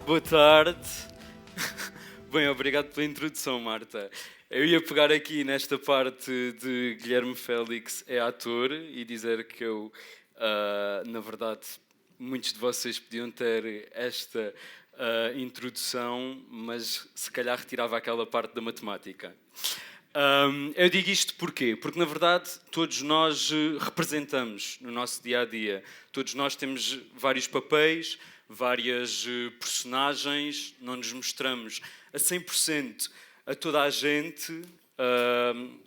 Boa tarde. Bem, obrigado pela introdução, Marta. Eu ia pegar aqui nesta parte de Guilherme Félix é ator e dizer que eu, na verdade, muitos de vocês podiam ter esta introdução, mas se calhar retirava aquela parte da matemática. Eu digo isto porquê? Porque, na verdade, todos nós representamos no nosso dia-a-dia. Todos nós temos vários papéis, várias personagens, não nos mostramos a 100% a toda a gente.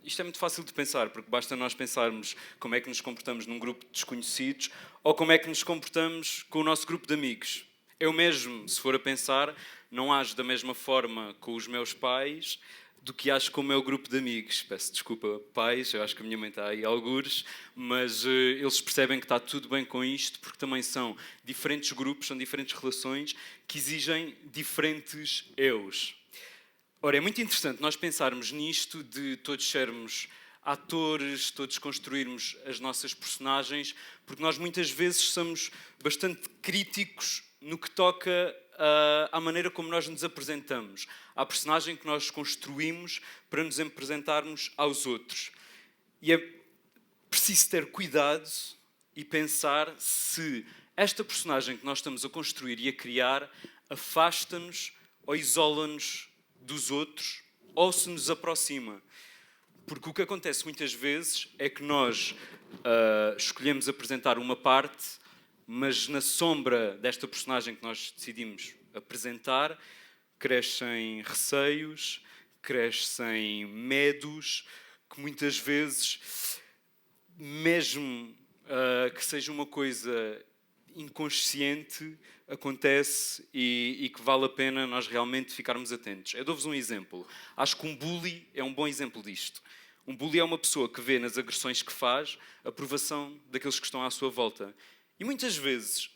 Isto é muito fácil de pensar, porque basta nós pensarmos como é que nos comportamos num grupo de desconhecidos ou como é que nos comportamos com o nosso grupo de amigos. Eu mesmo, se for a pensar, não ajo da mesma forma com os meus pais do que acho com o meu grupo de amigos. Peço desculpa, pais, eu acho que a minha mãe está aí algures, mas eles percebem que está tudo bem com isto, porque também são diferentes grupos, são diferentes relações que exigem diferentes eus. Ora, é muito interessante nós pensarmos nisto de todos sermos atores, todos construirmos as nossas personagens, porque nós muitas vezes somos bastante críticos no que toca à maneira como nós nos apresentamos, à personagem que nós construímos para nos apresentarmos aos outros. E é preciso ter cuidado e pensar se esta personagem que nós estamos a construir e a criar afasta-nos ou isola-nos dos outros ou se nos aproxima. Porque o que acontece muitas vezes é que nós escolhemos apresentar uma parte, mas na sombra desta personagem que nós decidimos apresentar, crescem receios, crescem medos, que muitas vezes, mesmo que seja uma coisa inconsciente, acontece e que vale a pena nós realmente ficarmos atentos. Eu dou-vos um exemplo. Acho que um bully é um bom exemplo disto. Um bully é uma pessoa que vê nas agressões que faz a aprovação daqueles que estão à sua volta. E muitas vezes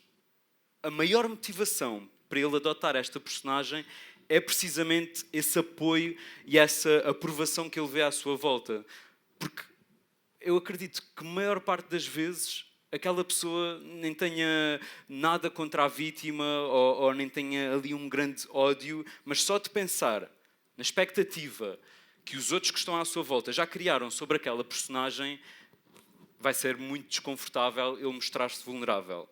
a maior motivação para ele adotar esta personagem é precisamente esse apoio e essa aprovação que ele vê à sua volta. Porque eu acredito que a maior parte das vezes aquela pessoa nem tenha nada contra a vítima ou nem tenha ali um grande ódio, mas só de pensar na expectativa que os outros que estão à sua volta já criaram sobre aquela personagem, vai ser muito desconfortável ele mostrar-se vulnerável.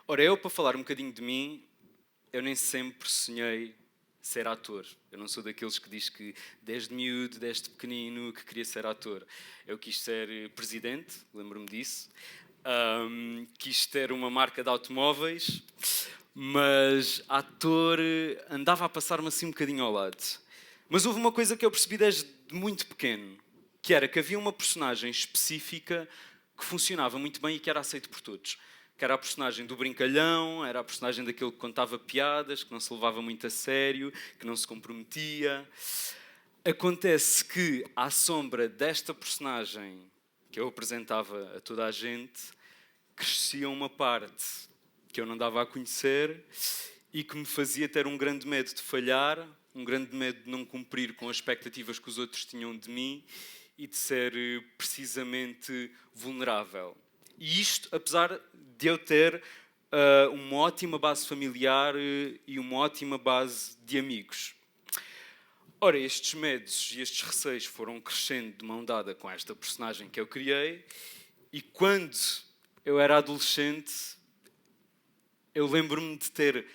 Ora, eu, para falar um bocadinho de mim, eu nem sempre sonhei ser ator. Eu não sou daqueles que diz que desde miúdo, desde pequenino, que queria ser ator. Eu quis ser presidente, lembro-me disso. Quis ter uma marca de automóveis, mas ator andava a passar-me assim um bocadinho ao lado. Mas houve uma coisa que eu percebi desde muito pequeno, que era que havia uma personagem específica que funcionava muito bem e que era aceito por todos. Que era a personagem do brincalhão, era a personagem daquele que contava piadas, que não se levava muito a sério, que não se comprometia. Acontece que, à sombra desta personagem que eu apresentava a toda a gente, crescia uma parte que eu não dava a conhecer e que me fazia ter um grande medo de falhar, um grande medo de não cumprir com as expectativas que os outros tinham de mim e de ser precisamente vulnerável. E isto, apesar de eu ter uma ótima base familiar e uma ótima base de amigos. Ora, estes medos e estes receios foram crescendo de mão dada com esta personagem que eu criei, e quando eu era adolescente, eu lembro-me de ter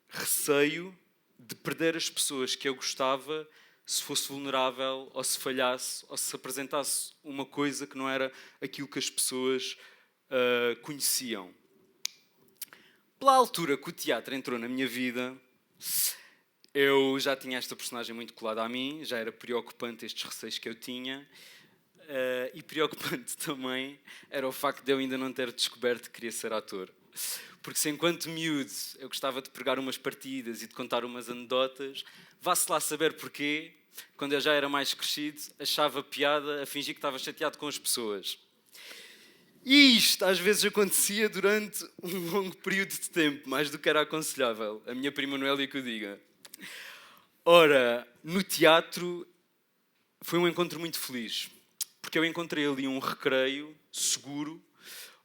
receio de perder as pessoas que eu gostava se fosse vulnerável, ou se falhasse, ou se apresentasse uma coisa que não era aquilo que as pessoas conheciam. Pela altura que o teatro entrou na minha vida, eu já tinha esta personagem muito colada a mim, já era preocupante estes receios que eu tinha, e preocupante também era o facto de eu ainda não ter descoberto que queria ser ator. Porque se enquanto miúdo eu gostava de pregar umas partidas e de contar umas anedotas, vá-se lá saber porquê, quando eu já era mais crescido, achava piada a fingir que estava chateado com as pessoas. E isto às vezes acontecia durante um longo período de tempo, mais do que era aconselhável. A minha prima Noélia que o diga. Ora, no teatro foi um encontro muito feliz, porque eu encontrei ali um recreio seguro,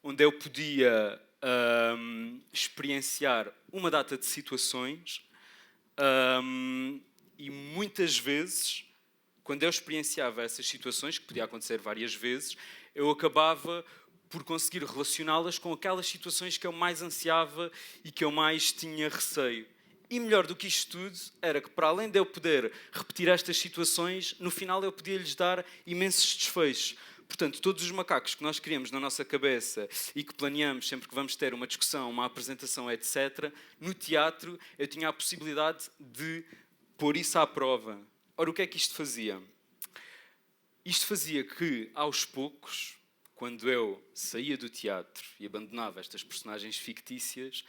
onde eu podia experienciar uma data de situações e muitas vezes, quando eu experienciava essas situações, que podia acontecer várias vezes, eu acabava por conseguir relacioná-las com aquelas situações que eu mais ansiava e que eu mais tinha receio. E melhor do que isto tudo, era que para além de eu poder repetir estas situações, no final eu podia-lhes dar imensos desfechos. Portanto, todos os macacos que nós criamos na nossa cabeça e que planeamos sempre que vamos ter uma discussão, uma apresentação, etc., no teatro eu tinha a possibilidade de pôr isso à prova. Ora, o que é que isto fazia? Isto fazia que, aos poucos, quando eu saía do teatro e abandonava estas personagens fictícias,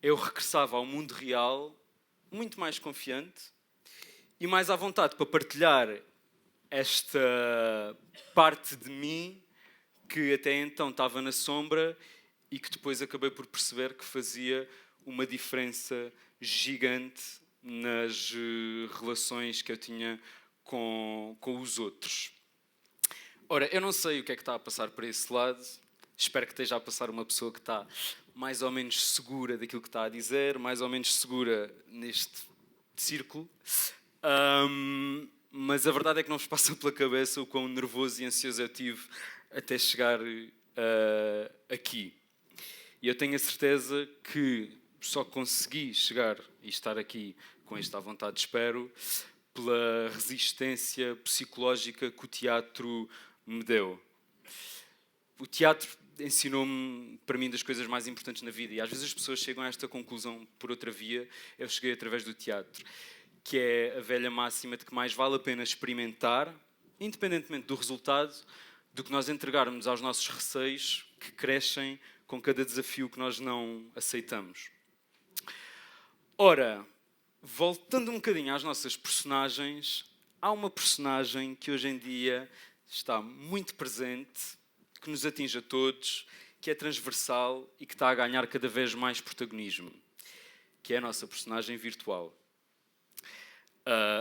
eu regressava ao mundo real muito mais confiante e mais à vontade para partilhar esta parte de mim que até então estava na sombra e que depois acabei por perceber que fazia uma diferença gigante nas relações que eu tinha com os outros. Ora, eu não sei o que é que está a passar por esse lado. Espero que esteja a passar uma pessoa que está mais ou menos segura daquilo que está a dizer, mais ou menos segura neste círculo. Mas a verdade é que não vos passa pela cabeça o quão nervoso e ansioso eu tive até chegar aqui. E eu tenho a certeza que só consegui chegar e estar aqui com esta vontade, espero, pela resistência psicológica que o teatro me deu. O teatro ensinou-me, para mim, das coisas mais importantes na vida. E às vezes as pessoas chegam a esta conclusão por outra via. Eu cheguei através do teatro, que é a velha máxima de que mais vale a pena experimentar, independentemente do resultado, do que nós entregarmos aos nossos receios que crescem com cada desafio que nós não aceitamos. Ora, voltando um bocadinho às nossas personagens, há uma personagem que hoje em dia está muito presente, que nos atinge a todos, que é transversal e que está a ganhar cada vez mais protagonismo, que é a nossa personagem virtual.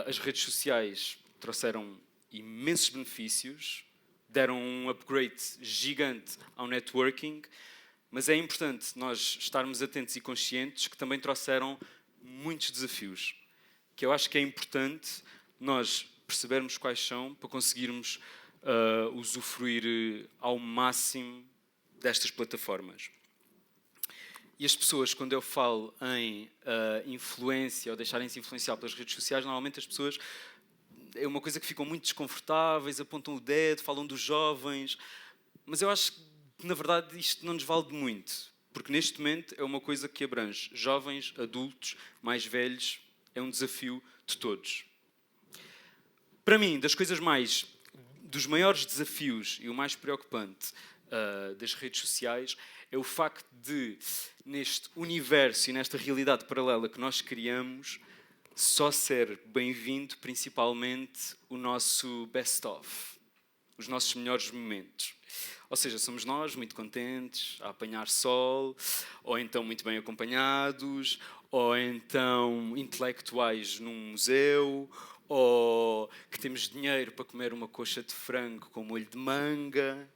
As redes sociais trouxeram imensos benefícios, deram um upgrade gigante ao networking, mas é importante nós estarmos atentos e conscientes que também trouxeram muitos desafios, que eu acho que é importante nós percebermos quais são para conseguirmos usufruir ao máximo destas plataformas. E as pessoas, quando eu falo em influência ou deixarem-se influenciar pelas redes sociais, normalmente as pessoas é uma coisa que ficam muito desconfortáveis, apontam o dedo, falam dos jovens, mas eu acho que na verdade isto não nos vale de muito, porque neste momento é uma coisa que abrange jovens, adultos, mais velhos, é um desafio de todos. Para mim, dos maiores desafios e o mais preocupante das redes sociais é o facto de, neste universo e nesta realidade paralela que nós criamos, só ser bem-vindo principalmente o nosso best-of, os nossos melhores momentos. Ou seja, somos nós muito contentes, a apanhar sol, ou então muito bem acompanhados, ou então intelectuais num museu, ou que temos dinheiro para comer uma coxa de frango com molho de manga.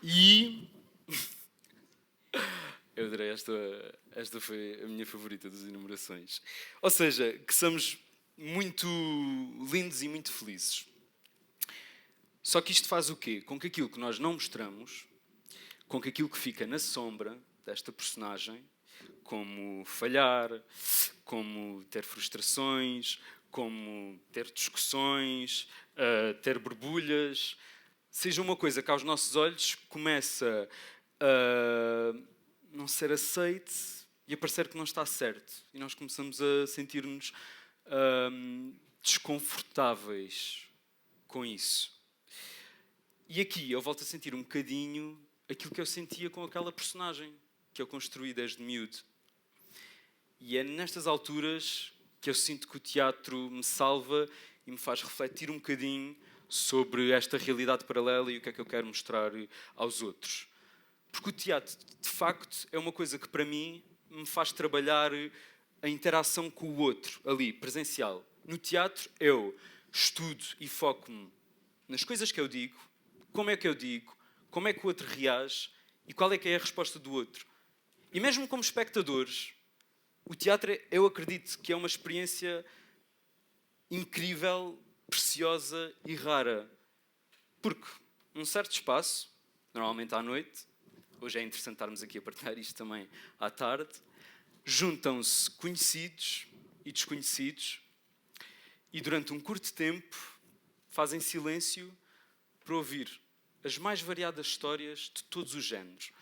E eu adorei, esta foi a minha favorita das enumerações. Ou seja, que somos muito lindos e muito felizes. Só que isto faz o quê? Com que aquilo que nós não mostramos, com que aquilo que fica na sombra desta personagem, como falhar, como ter frustrações, como ter discussões, ter borbulhas, seja uma coisa que aos nossos olhos começa a não ser aceite e a parecer que não está certo. E nós começamos a sentir-nos desconfortáveis com isso. E aqui eu volto a sentir um bocadinho aquilo que eu sentia com aquela personagem que eu construí desde miúdo. E é nestas alturas que eu sinto que o teatro me salva e me faz refletir um bocadinho sobre esta realidade paralela e o que é que eu quero mostrar aos outros. Porque o teatro, de facto, é uma coisa que para mim me faz trabalhar a interação com o outro, ali, presencial. No teatro eu estudo e foco-me nas coisas que eu digo, como é que eu digo, como é que o outro reage e qual é que é a resposta do outro. E mesmo como espectadores, o teatro, eu acredito que é uma experiência incrível, preciosa e rara. Porque num certo espaço, normalmente à noite, hoje é interessante estarmos aqui a partilhar isto também à tarde, juntam-se conhecidos e desconhecidos e durante um curto tempo fazem silêncio para ouvir as mais variadas histórias de todos os géneros,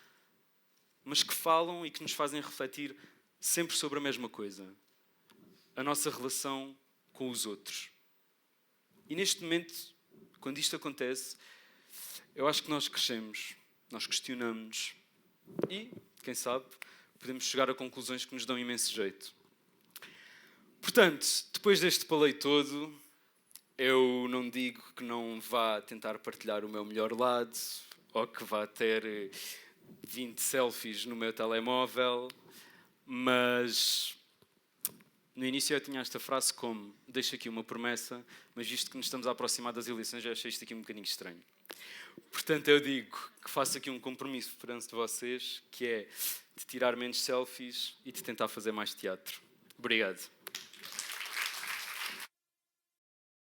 mas que falam e que nos fazem refletir sempre sobre a mesma coisa: a nossa relação com os outros. E neste momento, quando isto acontece, eu acho que nós crescemos, nós questionamos e, quem sabe, podemos chegar a conclusões que nos dão imenso jeito. Portanto, depois deste paleio todo, eu não digo que não vá tentar partilhar o meu melhor lado ou que vá ter 20 selfies no meu telemóvel, mas no início eu tinha esta frase como: deixo aqui uma promessa, mas visto que nos estamos a aproximar das eleições, já achei isto aqui um bocadinho estranho. Portanto, eu digo que faço aqui um compromisso perante de vocês, que é de tirar menos selfies e de tentar fazer mais teatro. Obrigado.